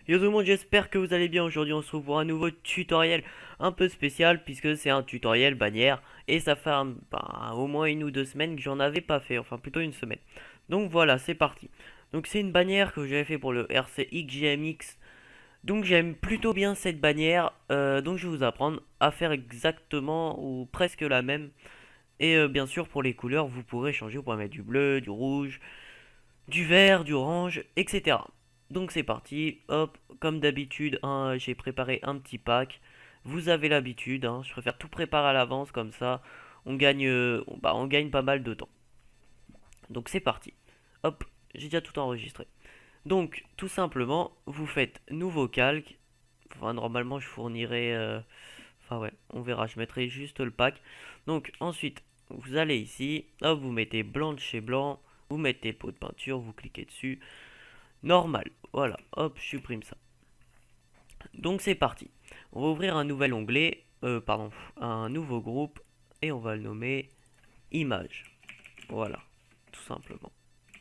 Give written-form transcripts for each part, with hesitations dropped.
Yo tout le monde, j'espère que vous allez bien. Aujourd'hui, on se retrouve pour un nouveau tutoriel un peu spécial puisque c'est un tutoriel bannière et ça fait au moins 1 ou 2 semaines que j'en avais pas fait, enfin plutôt 1 semaine. Donc voilà, c'est parti. Donc c'est une bannière que j'avais fait pour le RCX GMX. Donc j'aime plutôt bien cette bannière, donc je vais vous apprendre à faire exactement ou presque la même. Et bien sûr pour les couleurs, vous pourrez changer, vous pourrez mettre du bleu, du rouge, du vert, du orange, etc. Donc c'est parti, hop, comme d'habitude, hein, j'ai préparé un petit pack. Vous avez l'habitude, hein, je préfère tout préparer à l'avance comme ça, on gagne pas mal de temps. Donc c'est parti, hop, j'ai déjà tout enregistré. Donc tout simplement, vous faites nouveau calque. Enfin normalement je fournirai, enfin ouais, on verra, je mettrai juste le pack. Donc ensuite, vous allez ici, hop, vous mettez blanc de chez blanc, vous mettez pot de peinture, vous cliquez dessus. Normal, voilà, hop, je supprime ça. Donc c'est parti. On va ouvrir un nouvel onglet, un nouveau groupe, et on va le nommer Images. Voilà, tout simplement.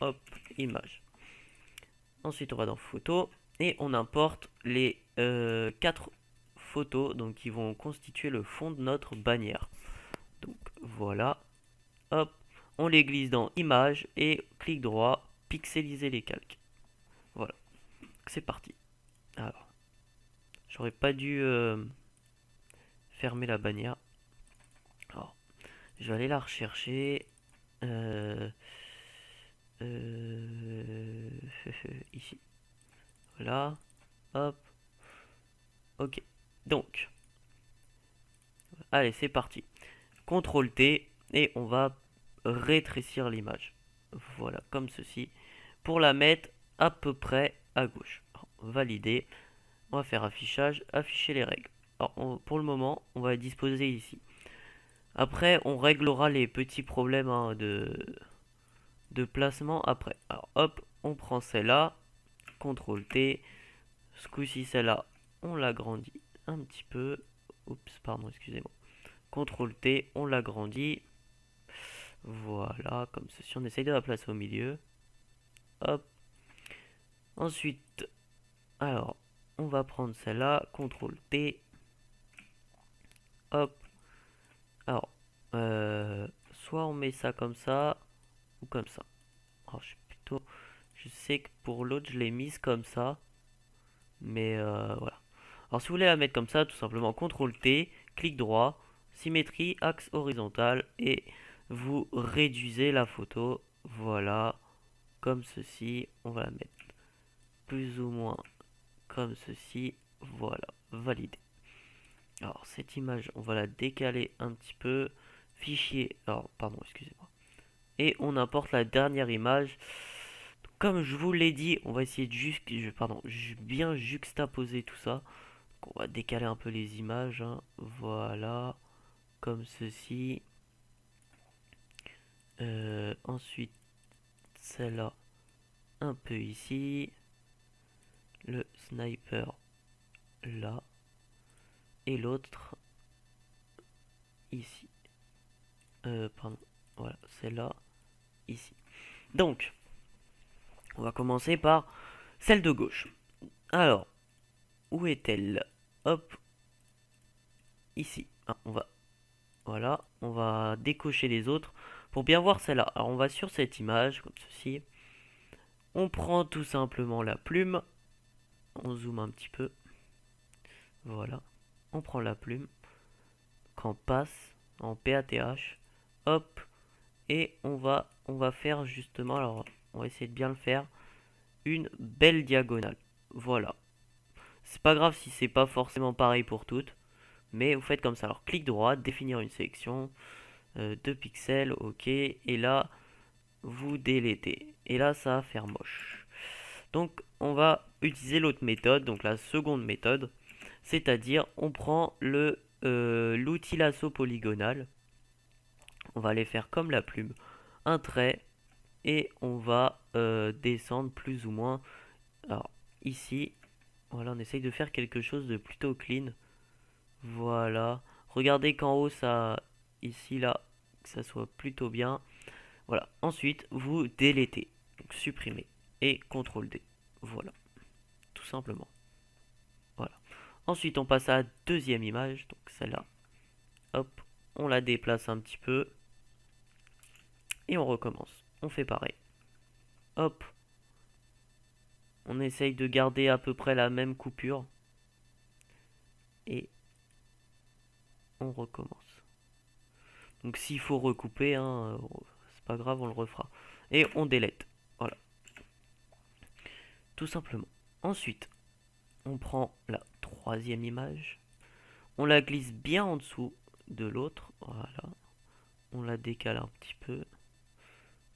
Hop, Images. Ensuite on va dans Photos, et on importe les 4 photos donc, qui vont constituer le fond de notre bannière. Donc voilà, hop, on les glisse dans Images, et clic droit, pixeliser les calques. Voilà, c'est parti. Alors, j'aurais pas dû fermer la bannière. Alors, je vais aller la rechercher. Euh, euh, ici. Voilà. Hop. Ok. Donc, allez, c'est parti. CTRL T et on va rétrécir l'image. Voilà, comme ceci. Pour la mettre à peu près à gauche. Alors, valider. On va faire affichage, afficher les règles. Alors, pour le moment, on va disposer ici. Après, on réglera les petits problèmes hein, de placement après. Alors hop, on prend celle-là, CTRL T. Ce coup-ci, celle-là, on l'agrandit un petit peu. Oups, pardon, excusez-moi. CTRL T, on l'agrandit. Voilà, comme ceci. On essaye de la placer au milieu. Hop. Ensuite, alors, on va prendre celle-là, CTRL T. Hop. Alors, soit on met ça comme ça, ou comme ça. Alors, je sais que pour l'autre, je l'ai mise comme ça. Mais voilà. Alors si vous voulez la mettre comme ça, tout simplement CTRL T, clic droit, symétrie, axe horizontal et vous réduisez la photo. Voilà, comme ceci. On va la mettre plus ou moins comme ceci. Voilà, validé. Alors cette image, on va la décaler un petit peu. Fichier, alors pardon, excusez-moi. Et on importe la dernière image. Comme je vous l'ai dit, on va essayer de bien juxtaposer tout ça. On va décaler un peu les images, hein. Voilà, comme ceci. Ensuite, celle-là, un peu ici. Le sniper, là. Et l'autre, ici. Pardon, voilà, celle-là, ici. Donc, on va commencer par celle de gauche. Alors, où est-elle? Hop, ici. Ah, voilà, on va décocher les autres pour bien voir celle-là. Alors, on va sur cette image, comme ceci. On prend tout simplement la plume. On zoome un petit peu. Voilà. On prend la plume. Qu'en passe en PATH. Hop. Et on va faire justement, alors on va essayer de bien le faire, une belle diagonale. Voilà. C'est pas grave si c'est pas forcément pareil pour toutes. Mais vous faites comme ça. Alors clic droit, définir une sélection. 2 pixels, ok. Et là, vous délétez. Et là, ça va faire moche. Donc on va utiliser l'autre méthode, donc la seconde méthode, c'est-à-dire on prend l'outil lasso polygonal, on va aller faire comme la plume, un trait, et on va descendre plus ou moins. Alors ici, voilà, on essaye de faire quelque chose de plutôt clean. Voilà, regardez qu'en haut ça, ici là, que ça soit plutôt bien. Voilà, ensuite vous délétez, donc supprimez et CTRL D. Voilà, tout simplement. Ensuite, on passe à la deuxième image, donc celle-là. Hop, on la déplace un petit peu. Et on recommence. On fait pareil. Hop. On essaye de garder à peu près la même coupure. Et on recommence. Donc s'il faut recouper, hein, c'est pas grave, on le refera. Et on délète. Voilà. Tout simplement. Ensuite, on prend la troisième image. On la glisse bien en dessous de l'autre. Voilà. On la décale un petit peu.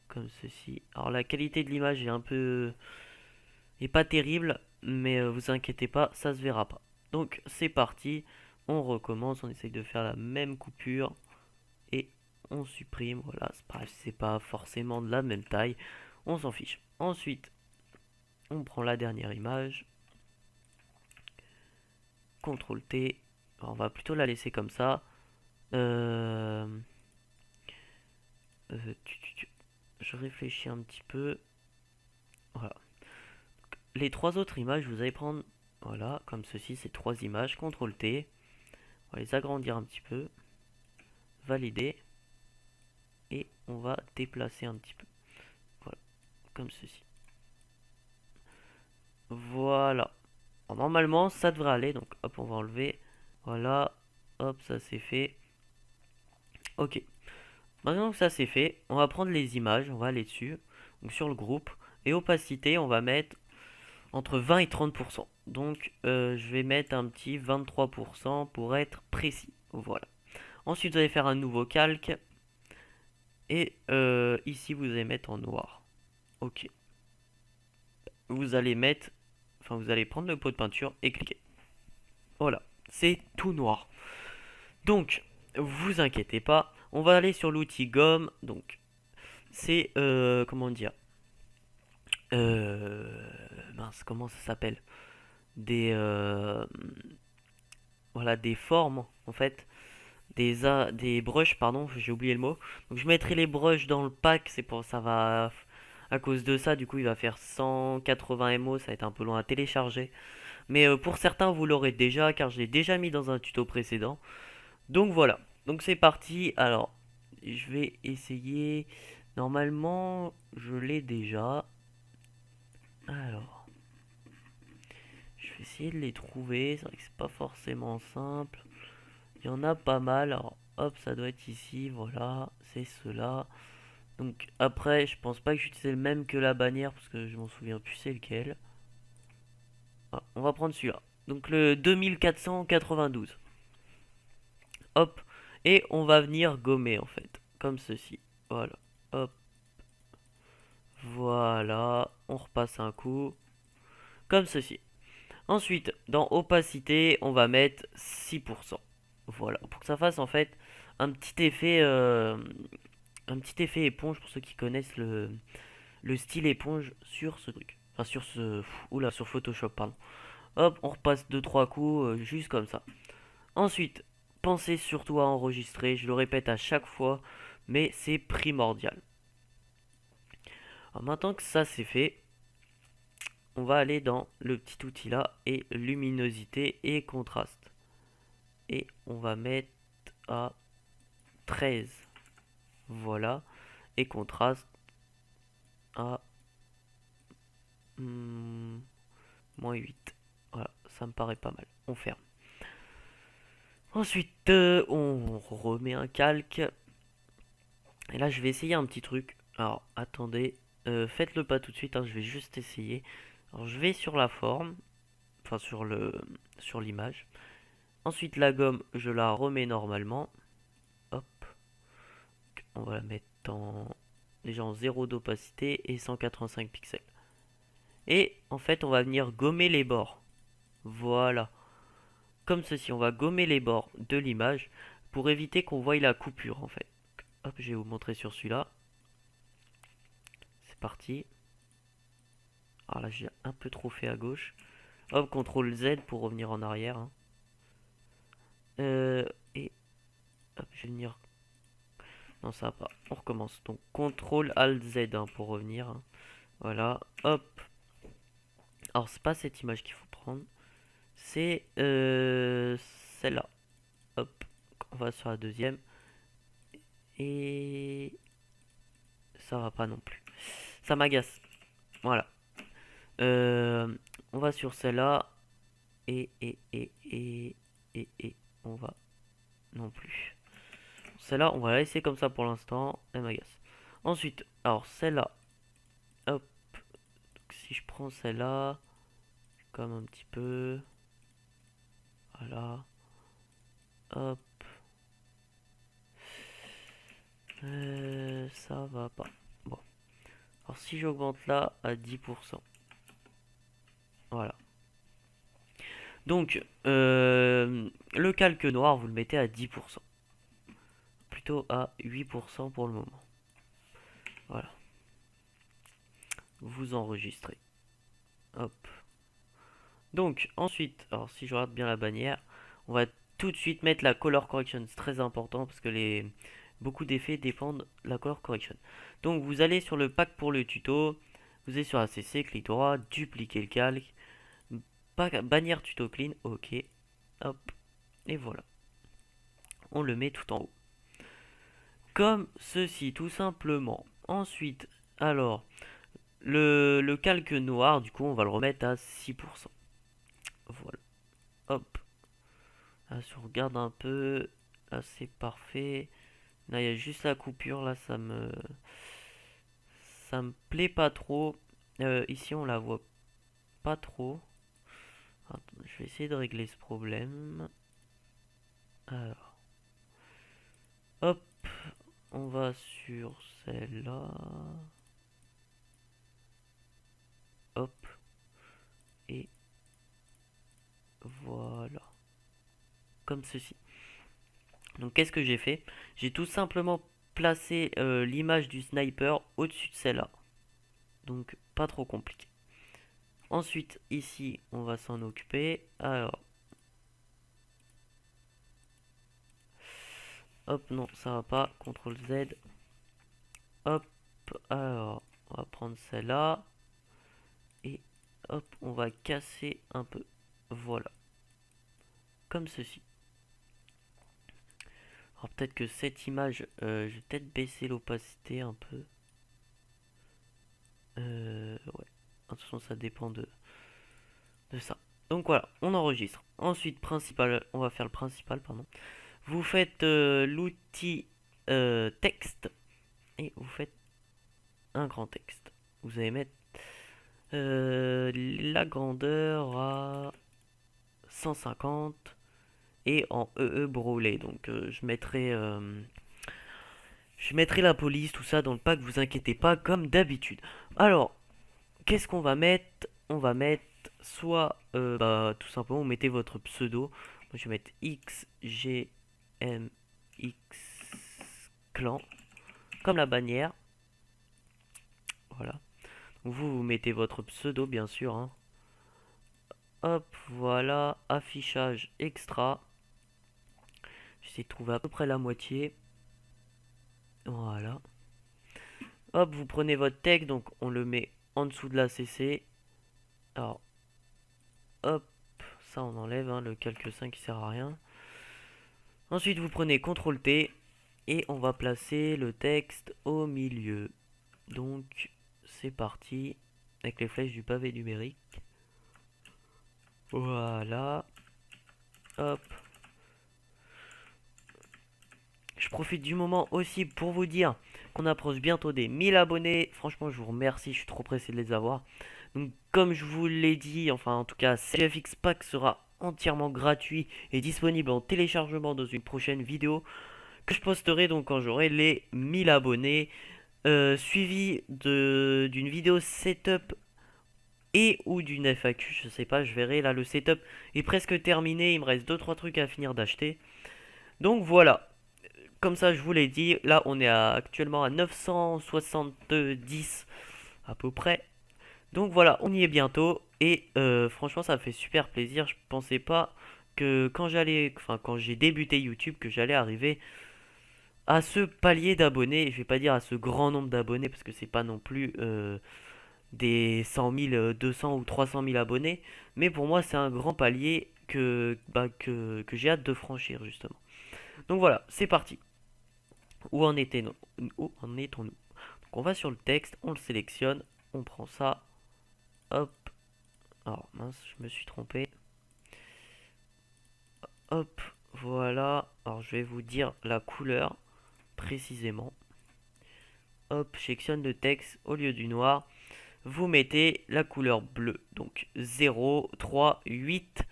Comme ceci. Alors la qualité de l'image est pas terrible. Mais vous inquiétez pas, ça se verra pas. Donc c'est parti. On recommence. On essaye de faire la même coupure. Et on supprime. Voilà. C'est pas forcément de la même taille. On s'en fiche. Ensuite, on prend la dernière image. CTRL T. Alors, on va plutôt la laisser comme ça. Je réfléchis un petit peu. Voilà. Les trois autres images, vous allez prendre, voilà, comme ceci, ces trois images. CTRL T. On va les agrandir un petit peu. Valider. Et on va déplacer un petit peu. Voilà. Comme ceci. Voilà. Alors, normalement, ça devrait aller. Donc, hop, on va enlever. Voilà. Hop, ça c'est fait. Ok. Maintenant que ça c'est fait, on va prendre les images, on va aller dessus, donc sur le groupe, et opacité, on va mettre entre 20 et 30%. Donc je vais mettre un petit 23% pour être précis. Voilà. Ensuite, vous allez faire un nouveau calque, et ici vous allez mettre en noir. Ok. Vous allez mettre, enfin vous allez prendre le pot de peinture et cliquer. Voilà, c'est tout noir. Donc, vous inquiétez pas, on va aller sur l'outil gomme, donc c'est comment dire, mince, comment ça s'appelle, des voilà, des formes en fait, des brushes, pardon, j'ai oublié le mot. Donc je mettrai les brushes dans le pack, c'est pour ça va, à cause de ça, du coup il va faire 180 MO, ça va être un peu long à télécharger, mais pour certains vous l'aurez déjà car je l'ai déjà mis dans un tuto précédent. Donc voilà, donc c'est parti. Alors je vais essayer, normalement je l'ai déjà. Alors, je vais essayer de les trouver. C'est vrai que c'est pas forcément simple. Il y en a pas mal. Alors, hop, ça doit être ici. Voilà, c'est cela. Donc, après, je pense pas que j'utilisais le même que la bannière parce que je m'en souviens plus c'est lequel. Ah, on va prendre celui-là. Donc, le 2492. Hop. Et on va venir gommer en fait. Comme ceci. Voilà. Hop. Voilà. On repasse un coup. Comme ceci. Ensuite, dans opacité, on va mettre 6%. Voilà, pour que ça fasse en fait un petit effet, éponge pour ceux qui connaissent le style éponge sur ce truc. Enfin, sur ce. Oula, sur Photoshop, pardon. Hop, on repasse deux trois coups, juste comme ça. Ensuite, pensez surtout à enregistrer. Je le répète à chaque fois, mais c'est primordial. Alors, maintenant que ça c'est fait, on va aller dans le petit outil là et luminosité et contraste. Et on va mettre à 13. Voilà. Et contraste à moins 8. Voilà, ça me paraît pas mal. On ferme. Ensuite, on remet un calque. Et là, je vais essayer un petit truc. Alors, attendez. Faites-le pas tout de suite, hein, je vais juste essayer. Alors, je vais sur la forme. Enfin, sur l'image. Ensuite, la gomme, je la remets normalement. Hop. On va la mettre déjà en 0 d'opacité et 185 pixels. Et en fait, on va venir gommer les bords. Voilà. Comme ceci, on va gommer les bords de l'image pour éviter qu'on voie la coupure en fait. Hop, je vais vous montrer sur celui-là. C'est parti. Alors là, j'ai un peu trop fait à gauche. Hop, CTRL Z pour revenir en arrière. Hein. Et hop, je vais venir. Non, ça va pas. On recommence. Donc CTRL ALT Z hein, pour revenir. Hein. Voilà. Hop. Alors, c'est pas cette image qu'il faut prendre. c'est celle-là. Hop, on va sur la deuxième. Et ça va pas non plus. Ça m'agace. Voilà. On va sur celle-là. Et on va non plus. Celle-là, on va la laisser comme ça pour l'instant. Elle m'agace. Ensuite, alors celle-là. Hop. Donc, si je prends celle-là, comme un petit peu. Voilà. Hop. Ça va pas. Bon. Alors si j'augmente là à 10%. Voilà. Donc, le calque noir, vous le mettez à 10%. Plutôt à 8% pour le moment. Voilà. Vous enregistrez. Hop. Donc, ensuite, alors si je regarde bien la bannière, on va tout de suite mettre la color correction. C'est très important parce que beaucoup d'effets dépendent de la color correction. Donc, vous allez sur le pack pour le tuto. Vous allez sur ACC, clic droit, dupliquer le calque. Bannière tuto clean, ok. Hop. Et voilà. On le met tout en haut. Comme ceci, tout simplement. Ensuite, alors, le calque noir, du coup, on va le remettre à 6%. Voilà. Hop. Là, si on regarde un peu, là, c'est parfait. Là, il y a juste la coupure, là, ça me plaît pas trop. Ici, on la voit pas trop. Attends, je vais essayer de régler ce problème. Alors. Hop. On va sur celle-là. Hop. Et voilà. Comme ceci. Donc qu'est-ce que j'ai fait? J'ai tout simplement placé l'image du sniper au-dessus de celle-là. Donc pas trop compliqué. Ensuite ici on va s'en occuper. Alors. Hop, non, ça va pas. CTRL Z. Hop. Alors, on va prendre celle-là. Et hop, on va casser un peu. Voilà. Comme ceci. Alors peut-être que cette image, je vais peut-être baisser l'opacité un peu. Ouais. De toute façon, ça dépend de ça. Donc voilà, on enregistre. Ensuite, principal, on va faire le principal, pardon. Vous faites l'outil texte et vous faites un grand texte. Vous allez mettre la grandeur à 150 et en brûlé. Donc je mettrai la police, tout ça dans le pack, vous inquiétez pas, comme d'habitude. Alors, qu'est-ce qu'on va mettre? On va mettre soit, tout simplement, vous mettez votre pseudo. Moi, je vais mettre XGMX clan, comme la bannière. Voilà. Vous mettez votre pseudo, bien sûr. Hein. Hop, voilà. Affichage extra. J'essaie de trouver à peu près la moitié. Voilà. Hop, vous prenez votre texte, donc on le met en dessous de la CC. Alors, hop, ça on enlève, hein, le calque 5 qui sert à rien. Ensuite, vous prenez CTRL T et on va placer le texte au milieu. Donc, c'est parti avec les flèches du pavé numérique. Voilà. Hop. Je profite du moment aussi pour vous dire qu'on approche bientôt des 1000 abonnés. Franchement, je vous remercie, je suis trop pressé de les avoir. Donc, comme je vous l'ai dit, enfin en tout cas, CFX Pack sera entièrement gratuit et disponible en téléchargement dans une prochaine vidéo que je posterai donc quand j'aurai les 1000 abonnés. Suivi d'une vidéo setup et ou d'une FAQ, je sais pas, je verrai. Là, le setup est presque terminé, il me reste 2-3 trucs à finir d'acheter. Donc voilà. Comme ça, je vous l'ai dit, là on est actuellement à 970 à peu près. Donc voilà, on y est bientôt. Et franchement, ça me fait super plaisir. Je pensais pas que quand j'ai débuté YouTube, que j'allais arriver à ce palier d'abonnés. Je vais pas dire à ce grand nombre d'abonnés parce que c'est pas non plus des 100 000, 200 ou 300 000 abonnés. Mais pour moi, c'est un grand palier que j'ai hâte de franchir, justement. Donc voilà, c'est parti. Où en étons-nous? Donc on va sur le texte, on le sélectionne, on prend ça, hop. Alors mince, je me suis trompé. Hop, voilà. Alors je vais vous dire la couleur précisément. Hop, je sélectionne le texte au lieu du noir. Vous mettez la couleur bleue. Donc 0, 3, 8,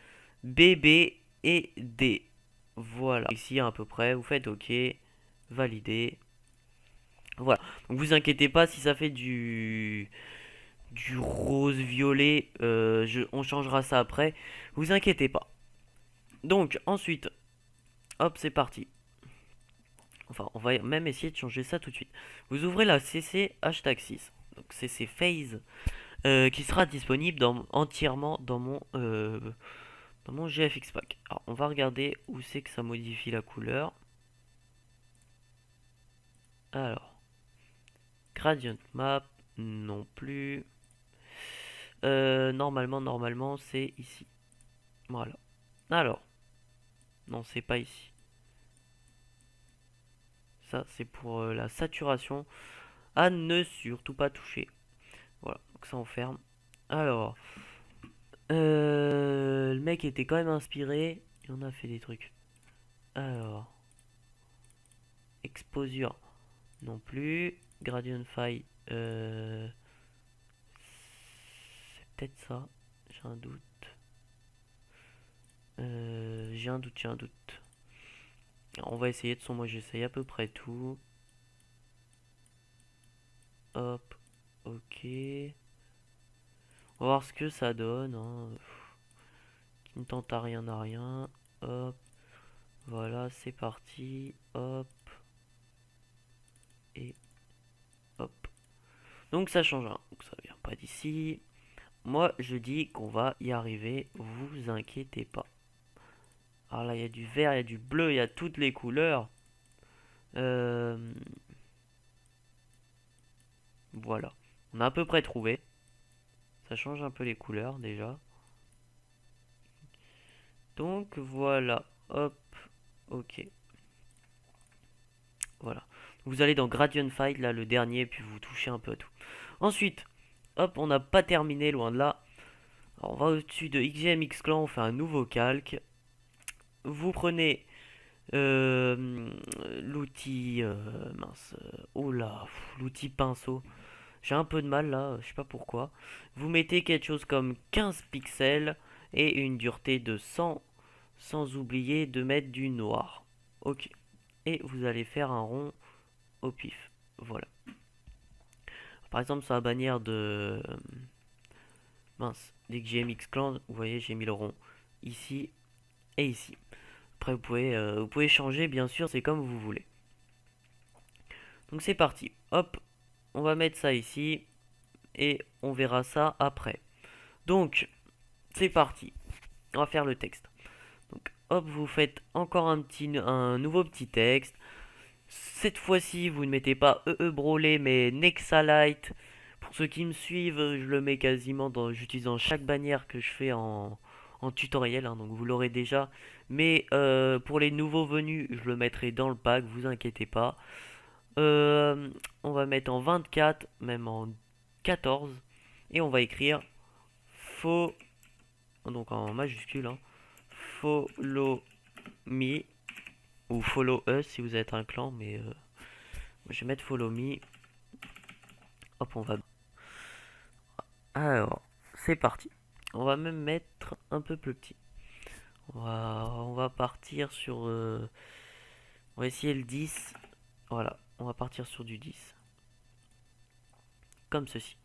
BB et D. Voilà. Ici à peu près, vous faites OK, valider. Voilà. Donc vous inquiétez pas si ça fait du rose violet, on changera ça après. Vous inquiétez pas. Donc ensuite, hop, c'est parti. Enfin, on va même essayer de changer ça tout de suite. Vous ouvrez la CC hashtag 6. Donc CC phase qui sera disponible entièrement dans mon GFX pack. Alors on va regarder où c'est que ça modifie la couleur. Alors, gradient map, non plus. Normalement c'est ici. Voilà. Alors, non c'est pas ici. Ça c'est pour la saturation. À ne surtout pas toucher. Voilà, donc ça on ferme. Alors, le mec était quand même inspiré. Et on a fait des trucs. Alors, exposure non plus. Gradient File, c'est peut-être ça. J'ai un doute. J'ai un doute. Alors, on va essayer de son. Moi j'essaye à peu près tout. Hop, ok. On va voir ce que ça donne. Hein. Qui ne tente à rien n'a rien. Hop. Voilà, c'est parti. Hop. Et hop. Donc ça change rien. Donc ça vient pas d'ici. Moi, je dis qu'on va y arriver. Vous inquiétez pas. Alors là, il y a du vert, il y a du bleu, il y a toutes les couleurs. Voilà. On a à peu près trouvé. Ça change un peu les couleurs déjà. Donc voilà. Hop. Ok. Voilà. Vous allez dans Gradient File, là, le dernier, puis vous touchez un peu à tout. Ensuite, hop, on n'a pas terminé, loin de là. Alors, on va au-dessus de XGMX Clan, on fait un nouveau calque. Vous prenez l'outil oh là, l'outil pinceau. J'ai un peu de mal là, je sais pas pourquoi. Vous mettez quelque chose comme 15 pixels et une dureté de 100, sans oublier de mettre du noir. Ok. Et vous allez faire un rond au pif. Voilà. Par exemple, sur la bannière de dès que j'ai MX Clan, vous voyez, j'ai mis le rond ici et ici. Après, vous pouvez changer, bien sûr, c'est comme vous voulez. Donc c'est parti. Hop, on va mettre ça ici et on verra ça après. Donc, c'est parti. On va faire le texte. Donc, hop, vous faites encore un nouveau petit texte. Cette fois-ci, vous ne mettez pas Brolé, mais Nexalite. Pour ceux qui me suivent, je le mets quasiment j'utilisant chaque bannière que je fais en tutoriel, hein, donc vous l'aurez déjà. Mais pour les nouveaux venus, je le mettrai dans le pack, vous inquiétez pas. On va mettre en 24, même en 14, et on va écrire faux, donc en majuscule, hein, follow me, ou follow us si vous êtes un clan, mais je vais mettre follow me. Hop, on va. Alors, c'est parti. On va même mettre un peu plus petit. On va partir sur. On va essayer le 10. Voilà, on va partir sur du 10. Comme ceci.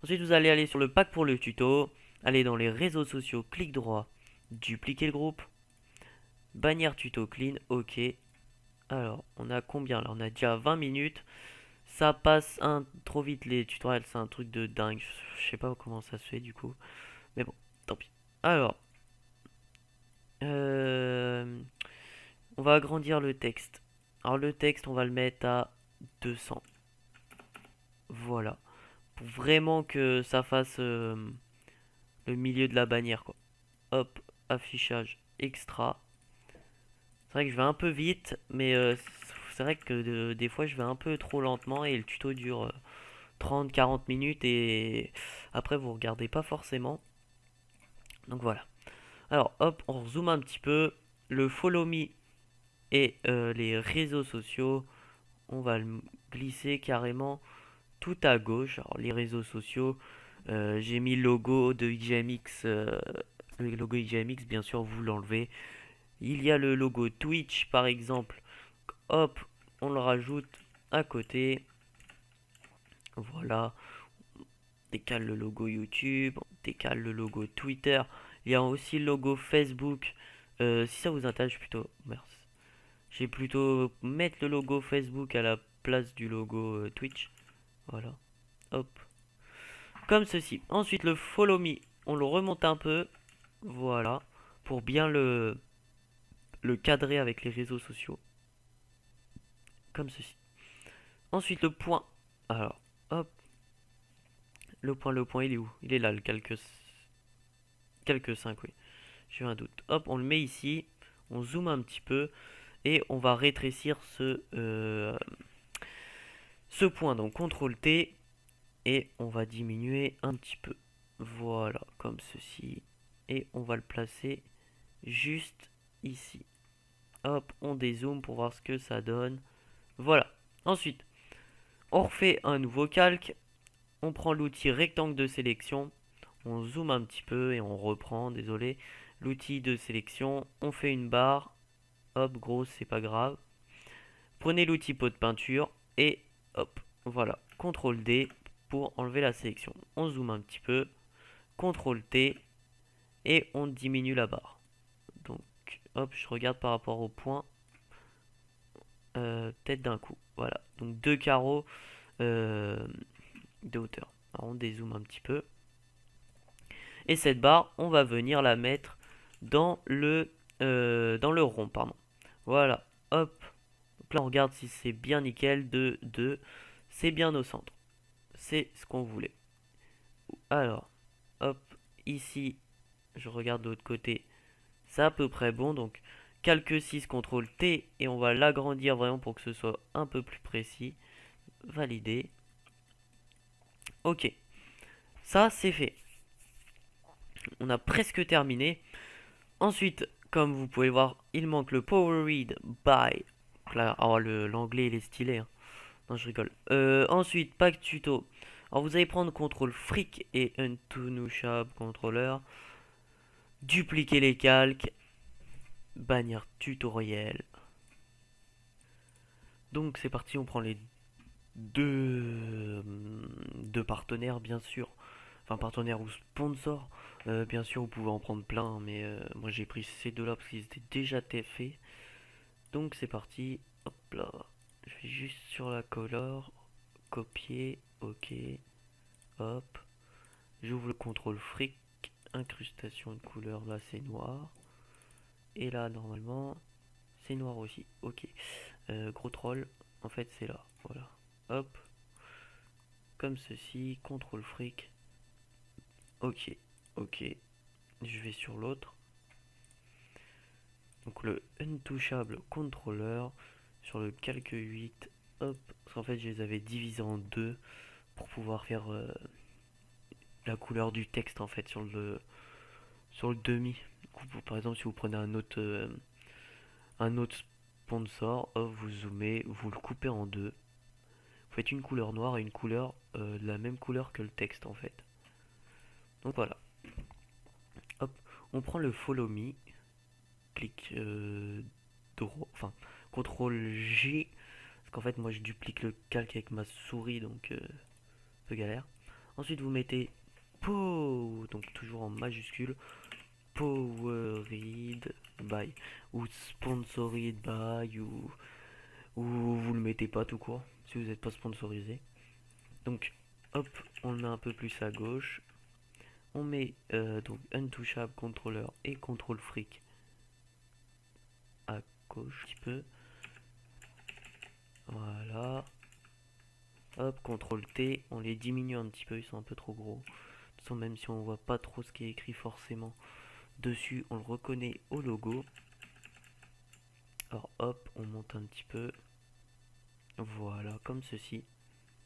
Ensuite, vous allez aller sur le pack pour le tuto. Aller dans les réseaux sociaux, clic droit, dupliquer le groupe. Bannière tuto clean, ok. Alors, on a combien là? On a déjà 20 minutes. Ça passe trop vite les tutoriels, c'est un truc de dingue. Je sais pas comment ça se fait du coup. Mais bon, tant pis. Alors, on va agrandir le texte. Alors le texte, on va le mettre à 200. Voilà. pour vraiment que ça fasse le milieu de la bannière, quoi. Hop, affichage extra. C'est vrai que je vais un peu vite, mais c'est vrai que des fois je vais un peu trop lentement et le tuto dure 30-40 minutes et après vous regardez pas forcément. Donc voilà. Alors hop, on zoome un petit peu. Le follow me et les réseaux sociaux, on va le glisser carrément tout à gauche. Alors les réseaux sociaux, j'ai mis le logo de IGMX. Le logo IGMX, bien sûr, vous l'enlevez. Il y a le logo Twitch, par exemple. Hop, on le rajoute à côté. Voilà. On décale le logo YouTube, on décale le logo Twitter. Il y a aussi le logo Facebook. Si ça vous intéresse, plutôt. Merci. J'ai plutôt mettre le logo Facebook à la place du logo Twitch. Voilà. Hop. Comme ceci. Ensuite, le follow me, on le remonte un peu. Voilà. Pour bien le cadrer avec les réseaux sociaux. Comme ceci. Ensuite, le point. Alors, hop. Le point, il est où? Il est là, le calque 5, oui. J'ai eu un doute. Hop, on le met ici. On zoome un petit peu. Et on va rétrécir ce point. Donc, CTRL T. Et on va diminuer un petit peu. Voilà, comme ceci. Et on va le placer juste ici. Hop, on dézoome pour voir ce que ça donne. Voilà. Ensuite, on refait un nouveau calque. On prend l'outil rectangle de sélection. On zoome un petit peu et on reprend, désolé. L'outil de sélection. On fait une barre. Hop, grosse, c'est pas grave. Prenez l'outil pot de peinture. Et hop, voilà. CTRL D pour enlever la sélection. On zoome un petit peu. CTRL T. Et on diminue la barre. Donc, hop, je regarde par rapport au point. Peut-être d'un coup. Voilà. Donc, deux carreaux de hauteur. Alors, on dézoome un petit peu. Et cette barre, on va venir la mettre dans le rond. Pardon. Voilà. Hop. Donc là, on regarde si c'est bien nickel. 2, 2. C'est bien au centre. C'est ce qu'on voulait. Alors, hop. Ici, je regarde de l'autre côté. C'est à peu près bon. Donc, calque 6, CTRL T. Et on va l'agrandir vraiment pour que ce soit un peu plus précis. Valider. Ok. Ça, c'est fait. On a presque terminé. Ensuite, comme vous pouvez voir, il manque le Power Read by. Là, oh, l'anglais il est stylé. Hein. Non, je rigole. Ensuite, pack tuto. Alors vous allez prendre contrôle fric et Untouchable controller. Dupliquer les calques. Bannière tutoriel. Donc c'est parti, on prend les deux partenaires bien sûr. Enfin partenaires ou sponsors. Bien sûr vous pouvez en prendre plein, mais moi j'ai pris ces deux-là parce qu'ils étaient déjà faits. Donc c'est parti, hop là, je vais juste sur la color, copier, ok, hop, j'ouvre le contrôle fric, incrustation de couleur, là c'est noir, et là normalement c'est noir aussi, ok, gros troll, en fait c'est là, voilà, hop, comme ceci, contrôle fric, ok, ok, je vais sur l'autre, donc le untouchable controller, sur le calque 8, hop, parce qu'en fait je les avais divisés en deux pour pouvoir faire la couleur du texte en fait sur le demi. Par exemple si vous prenez un autre sponsor, hop, vous zoomez, vous le coupez en deux, vous faites une couleur noire et une couleur de la même couleur que le texte en fait. Donc voilà, hop, on prend le follow me, clic droit, enfin CTRL G, parce qu'en fait moi je duplique le calque avec ma souris donc peu galère. Ensuite vous mettez PO, donc toujours en majuscule, Powered by, ou Sponsored by, ou vous le mettez pas tout court, si vous n'êtes pas sponsorisé. Donc hop, on le met un peu plus à gauche. On met donc Untouchable Controller et Control Fric à gauche un petit peu. Voilà. Hop, CTRL T, on les diminue un petit peu, ils sont un peu trop gros. De toute façon, même si on voit pas trop ce qui est écrit forcément dessus, on le reconnaît au logo. Alors hop, on monte un petit peu. Voilà, comme ceci.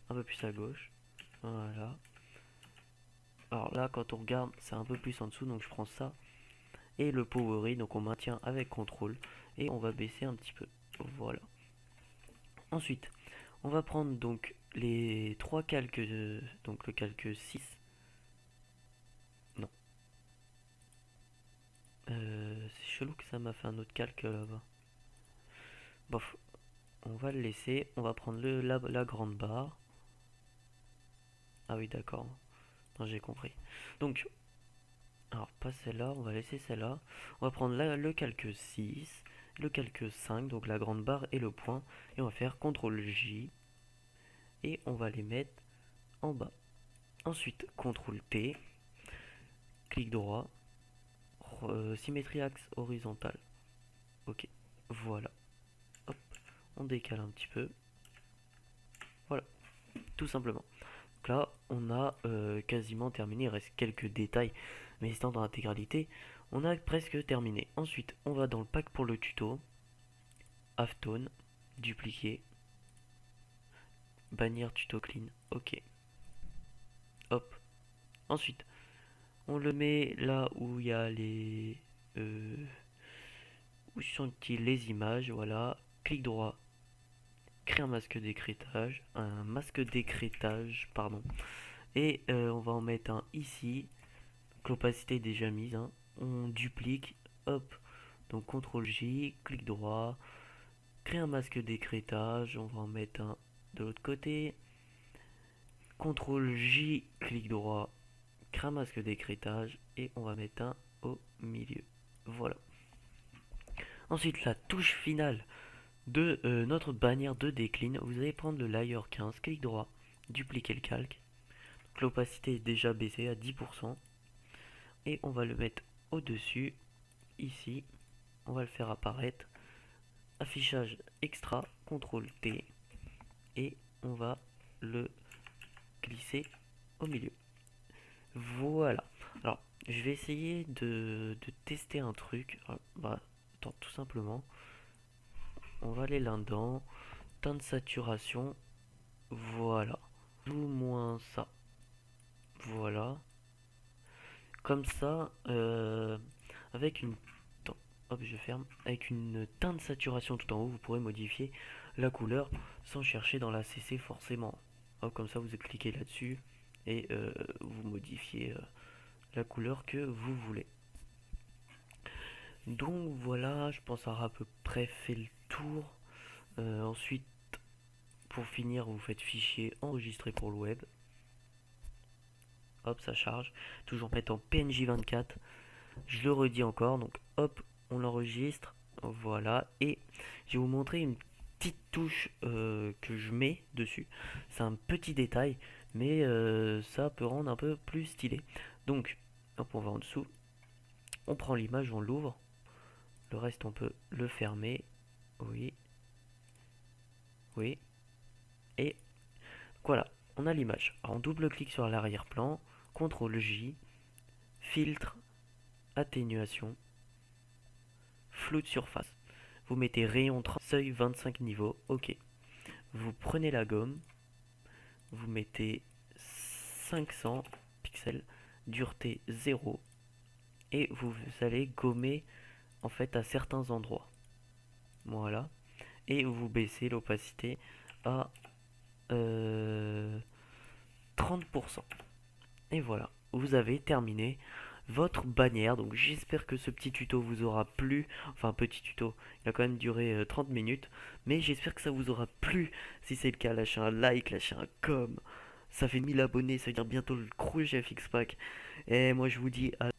Un peu plus à gauche. Voilà. Alors là, quand on regarde, c'est un peu plus en dessous, donc je prends ça. Et le powery, donc on maintient avec CTRL. Et on va baisser un petit peu. Voilà. Ensuite, on va prendre donc les trois calques, donc le calque 6. Non. C'est chelou que ça m'a fait un autre calque là-bas. Bof, on va le laisser. On va prendre la grande barre. Ah oui, d'accord. J'ai compris. Donc, alors pas celle-là, on va laisser celle-là. On va prendre le calque 6, le calque 5, donc la grande barre et le point. Et on va faire CTRL J. Et on va les mettre en bas. Ensuite, CTRL T. Clic droit. Symétrie axe horizontal. Ok, voilà. Hop, on décale un petit peu. Voilà, tout simplement. Donc là, on a quasiment terminé. Il reste quelques détails, mais étant dans l'intégralité, on a presque terminé. Ensuite, on va dans le pack pour le tuto. Halftone, dupliquer, bannière tuto clean. Ok. Hop. Ensuite, on le met là où il y a les... où sont-ils les images. Voilà. Clic droit. Créer un masque d'écrétage, pardon, et on va en mettre un ici, l'opacité est déjà mise, hein. On duplique, hop, donc CTRL J, clic droit, créer un masque d'écrétage, on va en mettre un de l'autre côté, CTRL J, clic droit, créer un masque d'écrétage, et on va mettre un au milieu, voilà. Ensuite la touche finale de notre bannière de décline, vous allez prendre le layer 15, clic droit, dupliquer le calque. L'opacité est déjà baissée à 10%. Et on va le mettre au-dessus, ici. On va le faire apparaître. Affichage extra, CTRL T. Et on va le glisser au milieu. Voilà. Alors, je vais essayer de tester un truc. Alors, attends, tout simplement. On va aller là-dedans. Teint de saturation. Voilà. Tout moins ça. Voilà. Comme ça, avec une... Hop, je ferme. Avec une teinte de saturation tout en haut, vous pourrez modifier la couleur sans chercher dans la CC forcément. Hop, comme ça, vous cliquez là-dessus et vous modifiez la couleur que vous voulez. Donc voilà, je pense avoir à peu près fait le tour. Ensuite, pour finir, vous faites fichier enregistré pour le web. Hop, ça charge. Toujours mettre en PNJ 24. Je le redis encore. Donc hop, on l'enregistre. Voilà. Et je vais vous montrer une petite touche que je mets dessus. C'est un petit détail, mais ça peut rendre un peu plus stylé. Donc, hop, on va en dessous. On prend l'image, on l'ouvre. Le reste, on peut le fermer. Oui. Oui. Et voilà, on a l'image. On double-clique sur l'arrière-plan. CTRL J. Filtre. Atténuation. Flou de surface. Vous mettez rayon 30, seuil 25 niveaux. Ok. Vous prenez la gomme. Vous mettez 500 pixels. Dureté 0. Et vous allez gommer en fait à certains endroits. Voilà. Et vous baissez l'opacité à 30%. Et voilà, vous avez terminé votre bannière. Donc j'espère que ce petit tuto vous aura plu. Enfin, petit tuto, il a quand même duré 30 minutes. Mais j'espère que ça vous aura plu. Si c'est le cas, lâchez un like, lâchez un com. Ça fait 1000 abonnés, ça veut dire bientôt le Crew GFX Pack. Et moi je vous dis à